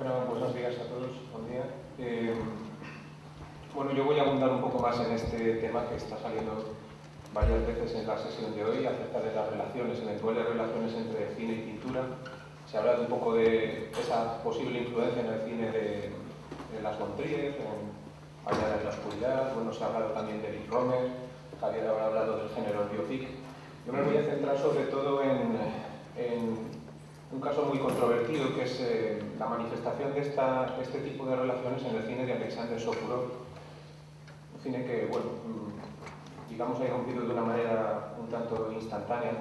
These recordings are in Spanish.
Bueno, buenos días a todos. Buen día. Bueno, yo voy a abundar un poco más en este tema que está saliendo varias veces en la sesión de hoy acerca de las relaciones, eventuales relaciones entre cine y pintura. Se ha hablado un poco de esa posible influencia en el cine de Las von Trier, en Mañana en la oscuridad. Bueno, se ha hablado también de Eric Rohmer. Javier habrá hablado del género biopic. Yo me voy a centrar sobre todo en un caso muy controvertido, que es la manifestación de este tipo de relaciones en el cine de Alexander Sokurov. Un cine que, bueno, digamos, ha irrumpido de una manera un tanto instantánea,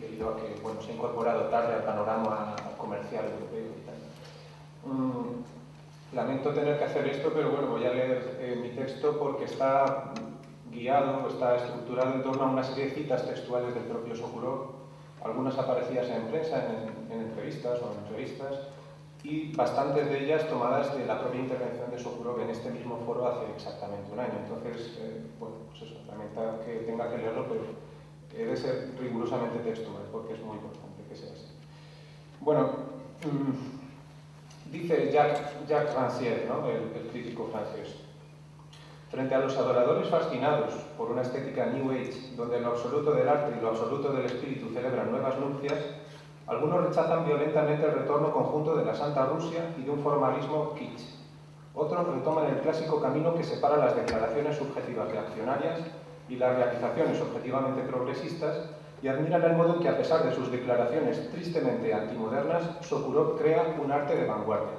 debido a que, bueno, se ha incorporado tarde al panorama comercial europeo y tal. Lamento tener que hacer esto, pero bueno, voy a leer mi texto porque está guiado, está estructurado en torno a una serie de citas textuales del propio Sokurov, algunas aparecidas en prensa, en entrevistas o en revistas, y bastantes de ellas tomadas de la propia intervención de Sokurov en este mismo foro hace exactamente un año. Entonces, bueno, pues eso, lamento que tenga que leerlo, pero debe ser rigurosamente textual, porque es muy importante que sea así. Bueno, dice Jacques Rancière, ¿no?, el crítico francés: frente a los adoradores fascinados por una estética New Age, donde lo absoluto del arte y lo absoluto del espíritu celebran nuevas nupcias, algunos rechazan violentamente el retorno conjunto de la Santa Rusia y de un formalismo kitsch. Otros retoman el clásico camino que separa las declaraciones subjetivas reaccionarias y las realizaciones objetivamente progresistas, y admiran el modo en que, a pesar de sus declaraciones tristemente antimodernas, Sokurov crea un arte de vanguardia.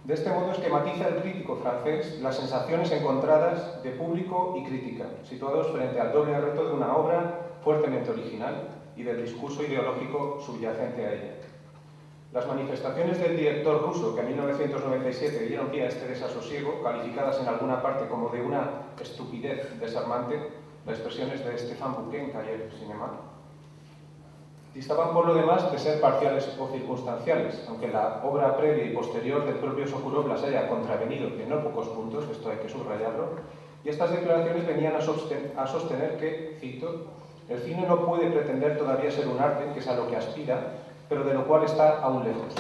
De este modo esquematiza el crítico francés las sensaciones encontradas de público y crítica, situados frente al doble reto de una obra fuertemente original y del discurso ideológico subyacente a ella. Las manifestaciones del director ruso, que en 1997 dieron pie a este desasosiego, calificadas en alguna parte como de una estupidez desarmante, las expresiones de Stéphane Bouquet en Cahiers Cinéma, distaban por lo demás de ser parciales o circunstanciales, aunque la obra previa y posterior del propio Sokurov las haya contravenido en no pocos puntos, esto hay que subrayarlo, y estas declaraciones venían a sostener que, cito, el cine no puede pretender todavía ser un arte, que es a lo que aspira, pero de lo cual está aún lejos.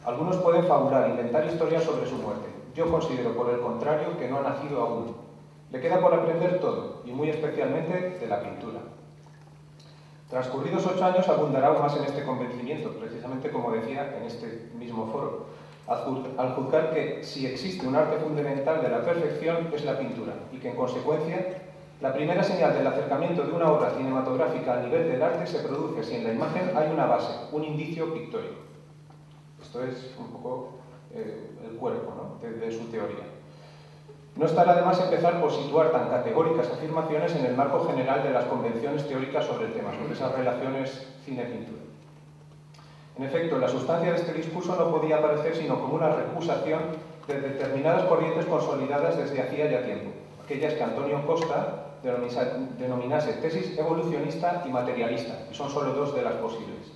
Algunos pueden fabular, inventar historias sobre su muerte. Yo considero, por el contrario, que no ha nacido aún. Le queda por aprender todo, y muy especialmente de la pintura. Transcurridos 8 años abundará aún más en este convencimiento, precisamente como decía en este mismo foro, al juzgar que si existe un arte fundamental de la perfección es la pintura, y que en consecuencia la primera señal del acercamiento de una obra cinematográfica al nivel del arte se produce si en la imagen hay una base, un indicio pictórico. Esto es un poco el cuerpo, ¿no?, de su teoría. No estará de más empezar por situar tan categóricas afirmaciones en el marco general de las convenciones teóricas sobre el tema, sobre esas relaciones cine-pintura. En efecto, la sustancia de este discurso no podía aparecer sino como una recusación de determinadas corrientes consolidadas desde hacía ya tiempo, aquellas que Antonio Costa denominase tesis evolucionista y materialista, y son solo dos de las posibles.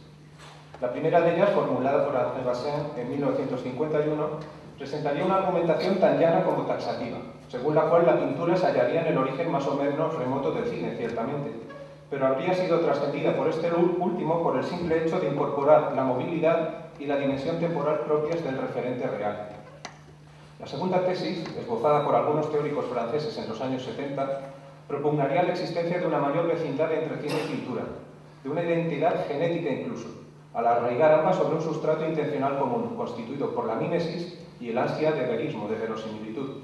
La primera de ellas, formulada por André Bazin en 1951, presentaría una argumentación tan llana como taxativa, según la cual la pintura se hallaría en el origen más o menos remoto del cine, ciertamente, pero habría sido trascendida por este último por el simple hecho de incorporar la movilidad y la dimensión temporal propias del referente real. La segunda tesis, esbozada por algunos teóricos franceses en los años 70, propugnaría la existencia de una mayor vecindad entre cine y pintura, de una identidad genética incluso, al arraigar ambas sobre un sustrato intencional común, constituido por la mímesis y el ansia de verismo, de verosimilitud.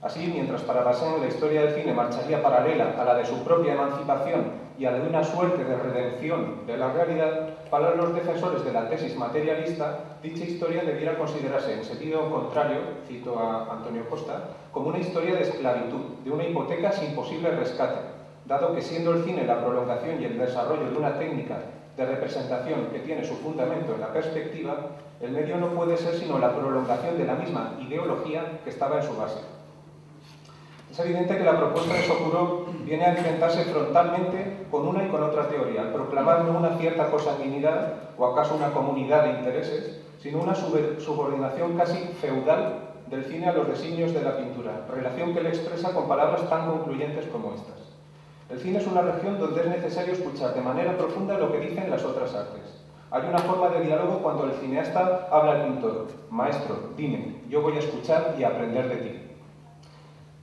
Así, mientras para Bazin la historia del cine marcharía paralela a la de su propia emancipación y a la de una suerte de redención de la realidad, para los defensores de la tesis materialista, dicha historia debiera considerarse, en sentido contrario, cito a Antonio Costa, como una historia de esclavitud, de una hipoteca sin posible rescate, dado que, siendo el cine la prolongación y el desarrollo de una técnica de representación que tiene su fundamento en la perspectiva, el medio no puede ser sino la prolongación de la misma ideología que estaba en su base. Es evidente que la propuesta de Sokurov viene a enfrentarse frontalmente con una y con otra teoría, al proclamar no una cierta consanguinidad o acaso una comunidad de intereses, sino una subordinación casi feudal del cine a los designios de la pintura, relación que él expresa con palabras tan concluyentes como estas. El cine es una región donde es necesario escuchar de manera profunda lo que dicen las otras artes. Hay una forma de diálogo cuando el cineasta habla al pintor: maestro, dime, yo voy a escuchar y a aprender de ti.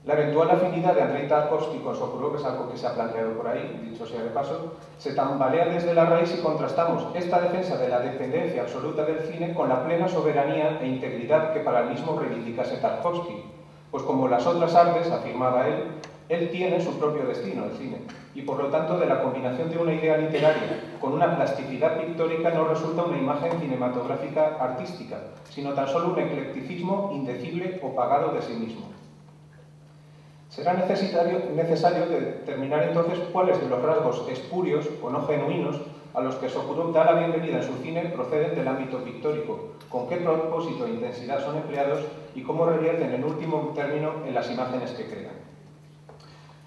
La eventual afinidad de Andrei Tarkovsky con Sokurov, que es algo que se ha planteado por ahí, dicho sea de paso, se tambalea desde la raíz si contrastamos esta defensa de la dependencia absoluta del cine con la plena soberanía e integridad que para el mismo reivindicase Tarkovsky. Pues como las otras artes, afirmaba él tiene su propio destino, el cine, y por lo tanto de la combinación de una idea literaria con una plasticidad pictórica no resulta una imagen cinematográfica artística, sino tan solo un eclecticismo indecible o pagado de sí mismo. Será necesario determinar entonces cuáles de los rasgos espurios o no genuinos a los que Sokurov da la bienvenida en su cine proceden del ámbito pictórico, con qué propósito e intensidad son empleados y cómo revierten en último término en las imágenes que crean.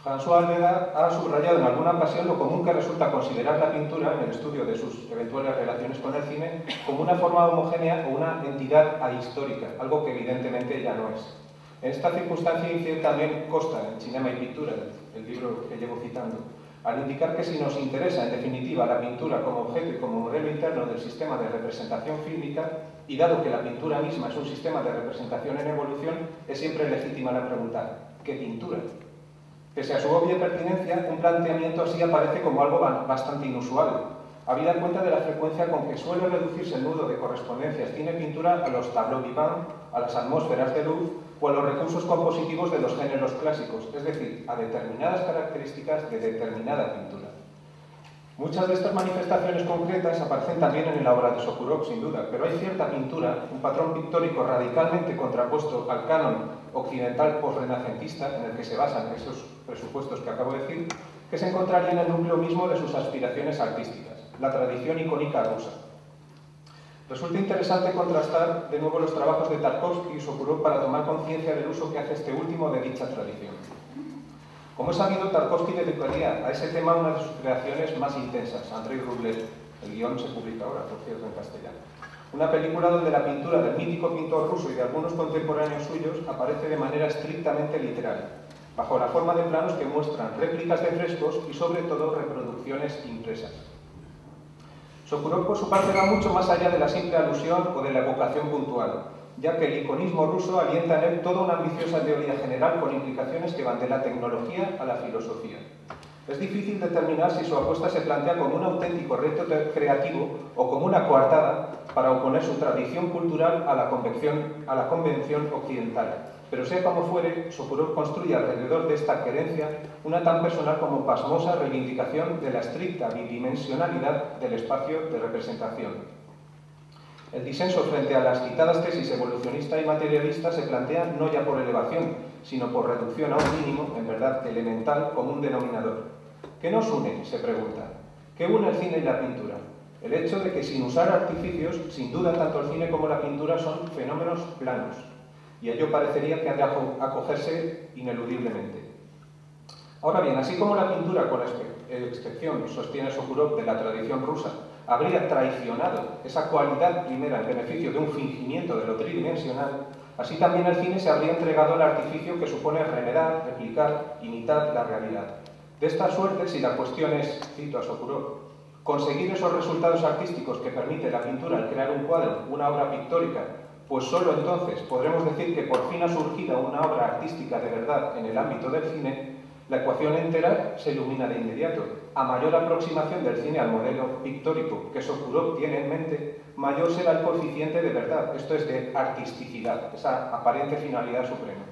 François Alveda ha subrayado en alguna ocasión lo común que resulta considerar la pintura, en el estudio de sus eventuales relaciones con el cine, como una forma homogénea o una entidad ahistórica, algo que evidentemente ya no es. En esta circunstancia incide también Costa, en Cinema y Pintura, el libro que llevo citando, al indicar que si nos interesa, en definitiva, la pintura como objeto y como modelo interno del sistema de representación fílmica, y dado que la pintura misma es un sistema de representación en evolución, es siempre legítima la pregunta: ¿qué pintura? Pese a su obvia pertinencia, un planteamiento así aparece como algo bastante inusual, habida cuenta de la frecuencia con que suele reducirse el nudo de correspondencias cine-pintura a los tableaux vivants, a las atmósferas de luz o a los recursos compositivos de los géneros clásicos, es decir, a determinadas características de determinada pintura. Muchas de estas manifestaciones concretas aparecen también en la obra de Sokurov, sin duda, pero hay cierta pintura, un patrón pictórico radicalmente contrapuesto al canon occidental posrenacentista, en el que se basan esos presupuestos que acabo de decir, que se encontraría en el núcleo mismo de sus aspiraciones artísticas, la tradición icónica rusa. Resulta interesante contrastar de nuevo los trabajos de Tarkovsky y Sokurov para tomar conciencia del uso que hace este último de dicha tradición. Como es sabido, Tarkovsky dedicaría a ese tema una de sus creaciones más intensas, Andrei Rublev. El guión se publica ahora, por cierto, en castellano. Una película donde la pintura del mítico pintor ruso y de algunos contemporáneos suyos aparece de manera estrictamente literal, bajo la forma de planos que muestran réplicas de frescos y sobre todo reproducciones impresas. Sokurov, por su parte, va mucho más allá de la simple alusión o de la evocación puntual, ya que el iconismo ruso alienta en él toda una ambiciosa teoría general con implicaciones que van de la tecnología a la filosofía. Es difícil determinar si su apuesta se plantea como un auténtico reto creativo o como una coartada para oponer su tradición cultural a la convención occidental. Pero sea como fuere, Sokurov construye alrededor de esta querencia una tan personal como pasmosa reivindicación de la estricta bidimensionalidad del espacio de representación. El disenso frente a las citadas tesis evolucionista y materialista se plantea no ya por elevación, sino por reducción a un mínimo, en verdad elemental, común denominador. ¿Qué nos une?, se pregunta. ¿Qué une el cine y la pintura? El hecho de que, sin usar artificios, sin duda tanto el cine como la pintura son fenómenos planos, y ello parecería que han de acogerse ineludiblemente. Ahora bien, así como la pintura, con excepción, sostiene Sokurov, de la tradición rusa, habría traicionado esa cualidad primera en beneficio de un fingimiento de lo tridimensional, así también el cine se habría entregado al artificio que supone remedar, replicar, imitar la realidad. De esta suerte, si la cuestión es, cito a Sokurov, conseguir esos resultados artísticos que permite la pintura al crear un cuadro, una obra pictórica, pues solo entonces podremos decir que por fin ha surgido una obra artística de verdad en el ámbito del cine, la ecuación entera se ilumina de inmediato. A mayor aproximación del cine al modelo pictórico que Sokurov tiene en mente, mayor será el coeficiente de verdad, esto es de artisticidad, esa aparente finalidad suprema.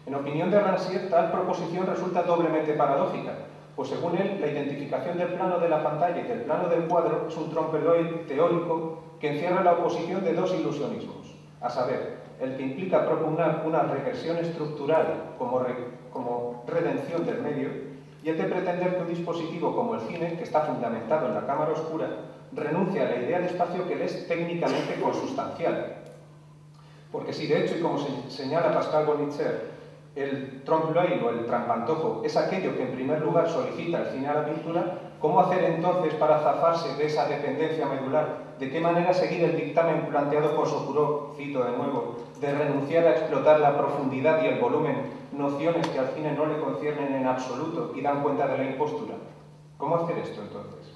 En opinión de Rancière, tal proposición resulta doblemente paradójica, pues según él, la identificación del plano de la pantalla y del plano del cuadro es un trompe-l'œil teórico que encierra la oposición de dos ilusionismos, a saber, el que implica propugnar una regresión estructural como redención del medio, y el de pretender que un dispositivo como el cine, que está fundamentado en la cámara oscura, renuncia a la idea de espacio que le es técnicamente consustancial. Porque si de hecho, y como señala Pascal Bonitzer, el trompe-l'œil o el trampantojo es aquello que en primer lugar solicita el cine a la pintura, ¿cómo hacer entonces para zafarse de esa dependencia medular? ¿De qué manera seguir el dictamen planteado por Sokurov, cito de nuevo, de renunciar a explotar la profundidad y el volumen, nociones que al cine no le conciernen en absoluto y dan cuenta de la impostura? ¿Cómo hacer esto entonces?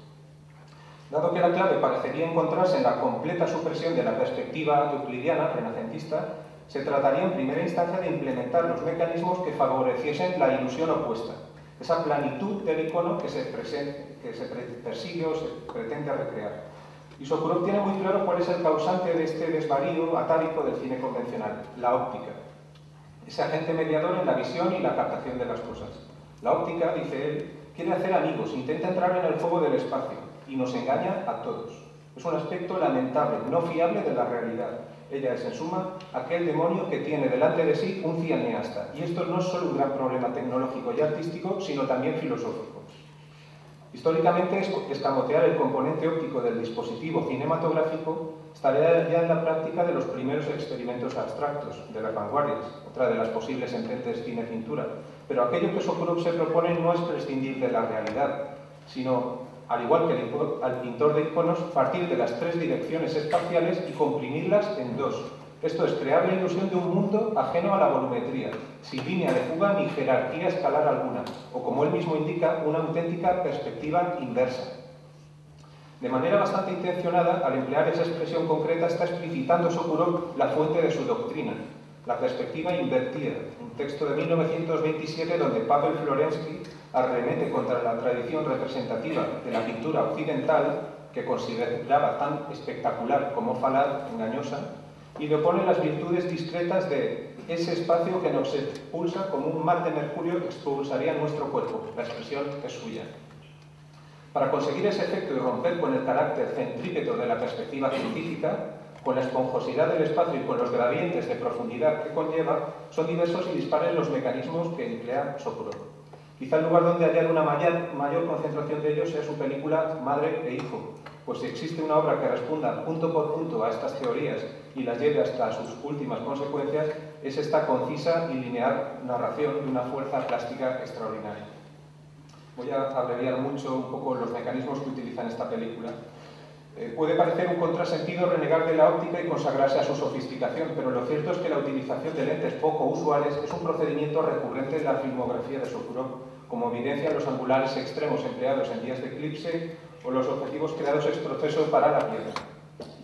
Dado que la clave parecería encontrarse en la completa supresión de la perspectiva euclidiana renacentista, se trataría en primera instancia de implementar los mecanismos que favoreciesen la ilusión opuesta, esa planitud del icono que se persigue o se pretende recrear. Y Sokurov tiene muy claro cuál es el causante de este desvarío atávico del cine convencional: la óptica. Ese agente mediador en la visión y la captación de las cosas. La óptica, dice él, quiere hacer amigos, intenta entrar en el juego del espacio y nos engaña a todos. Es un aspecto lamentable, no fiable de la realidad. Ella es, en suma, aquel demonio que tiene delante de sí un cineasta. Y esto no es solo un gran problema tecnológico y artístico, sino también filosófico. Históricamente, escamotear el componente óptico del dispositivo cinematográfico estaría ya en la práctica de los primeros experimentos abstractos de las vanguardias, otra de las posibles ententes cine-pintura. Pero aquello que Sokurov se propone no es prescindir de la realidad, sino, al igual que al pintor de iconos, partir de las tres direcciones espaciales y comprimirlas en dos. Esto es, crear la ilusión de un mundo ajeno a la volumetría, sin línea de fuga ni jerarquía escalar alguna, o como él mismo indica, una auténtica perspectiva inversa. De manera bastante intencionada, al emplear esa expresión concreta, está explicitando Sokurov la fuente de su doctrina, la perspectiva invertida, un texto de 1927 donde Pavel Florensky arremete contra la tradición representativa de la pintura occidental, que consideraba tan espectacular como falaz, engañosa, y le opone las virtudes discretas de ese espacio que nos expulsa como un mar de mercurio expulsaría nuestro cuerpo. La expresión es suya. Para conseguir ese efecto y romper con el carácter centrípeto de la perspectiva científica, con la esponjosidad del espacio y con los gradientes de profundidad que conlleva, son diversos y dispares los mecanismos que emplea Sokurov. Quizá el lugar donde hallar una mayor concentración de ellos sea su película Madre e Hijo, pues si existe una obra que responda punto por punto a estas teorías y las lleve hasta sus últimas consecuencias, es esta concisa y lineal narración de una fuerza plástica extraordinaria. Voy a abreviar mucho un poco los mecanismos que utiliza en esta película. Puede parecer un contrasentido renegar de la óptica y consagrarse a su sofisticación, pero lo cierto es que la utilización de lentes poco usuales es un procedimiento recurrente en la filmografía de Sokurov, como evidencia los angulares extremos empleados en días de eclipse o los objetivos creados ex profeso para la piedra.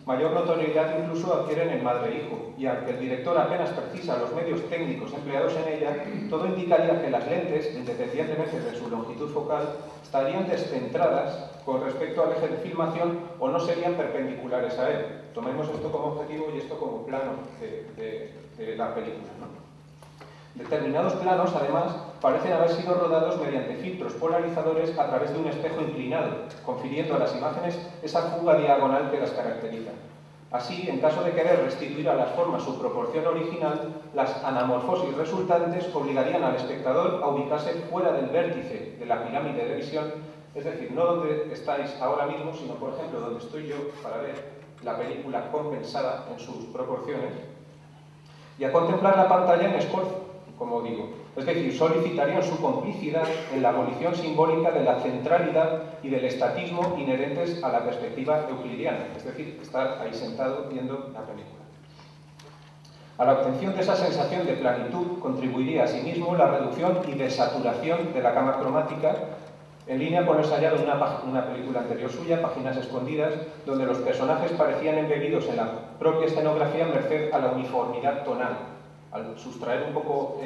Mayor notoriedad incluso adquieren en Madre e Hijo, y aunque el director apenas precisa los medios técnicos empleados en ella, todo indicaría que las lentes, independientemente de su longitud focal, estarían descentradas con respecto al eje de filmación o no serían perpendiculares a él. Tomemos esto como objetivo y esto como plano de la película, ¿no? Determinados planos, además, parecen haber sido rodados mediante filtros polarizadores a través de un espejo inclinado, confiriendo a las imágenes esa fuga diagonal que las caracteriza. Así, en caso de querer restituir a las formas su proporción original, las anamorfosis resultantes obligarían al espectador a ubicarse fuera del vértice de la pirámide de visión, es decir, no donde estáis ahora mismo, sino, por ejemplo, donde estoy yo para ver la película compensada en sus proporciones, y a contemplar la pantalla en escorzo, como digo. Es decir, solicitarían su complicidad en la abolición simbólica de la centralidad y del estatismo inherentes a la perspectiva euclidiana, es decir, estar ahí sentado viendo la película. A la obtención de esa sensación de planitud contribuiría asimismo la reducción y desaturación de la gama cromática, en línea con el ensayado de una película anterior suya, Páginas escondidas, donde los personajes parecían embebidos en la propia escenografía merced a la uniformidad tonal. Al sustraer un poco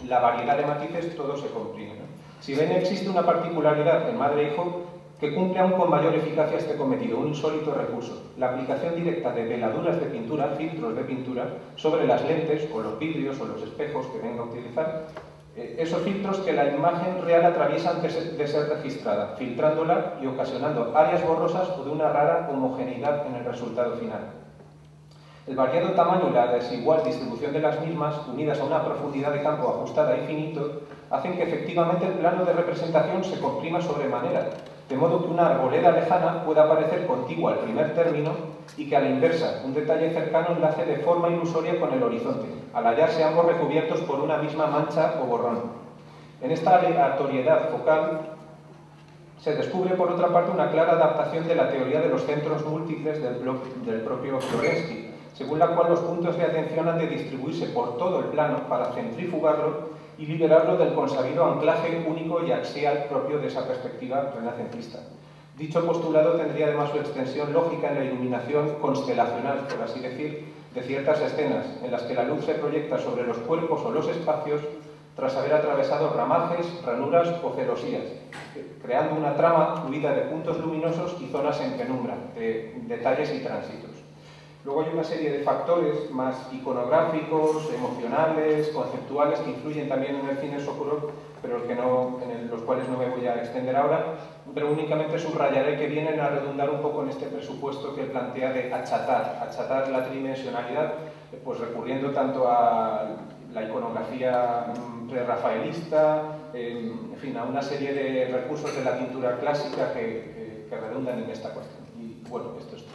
la variedad de matices, todo se comprime, ¿no? Si bien existe una particularidad en Madre e Hijo que cumple aún con mayor eficacia este cometido, un insólito recurso: la aplicación directa de veladuras de pintura, filtros de pintura, sobre las lentes o los vidrios o los espejos que venga a utilizar, esos filtros que la imagen real atraviesa antes de ser registrada, filtrándola y ocasionando áreas borrosas o de una rara homogeneidad en el resultado final. El variado tamaño y la desigual distribución de las mismas, unidas a una profundidad de campo ajustada a infinito, hacen que efectivamente el plano de representación se comprima sobremanera, de modo que una arboleda lejana pueda parecer contigua al primer término y que a la inversa, un detalle cercano enlace de forma ilusoria con el horizonte, al hallarse ambos recubiertos por una misma mancha o borrón. En esta aleatoriedad focal se descubre, por otra parte, una clara adaptación de la teoría de los centros múltiples del propio Florensky, según la cual los puntos de atención han de distribuirse por todo el plano para centrifugarlo y liberarlo del consabido anclaje único y axial propio de esa perspectiva renacentista. Dicho postulado tendría además su extensión lógica en la iluminación constelacional, por así decir, de ciertas escenas, en las que la luz se proyecta sobre los cuerpos o los espacios tras haber atravesado ramajes, ranuras o celosías, creando una trama fluida de puntos luminosos y zonas en penumbra, de detalles y tránsitos. Luego hay una serie de factores más iconográficos, emocionales, conceptuales, que influyen también en el cine Sokurov, pero en los cuales no me voy a extender ahora, pero únicamente subrayaré que vienen a redundar un poco en este presupuesto que plantea de achatar la tridimensionalidad, pues recurriendo tanto a la iconografía prerrafaelista, en fin, a una serie de recursos de la pintura clásica que redundan en esta cuestión. Y bueno, esto es todo.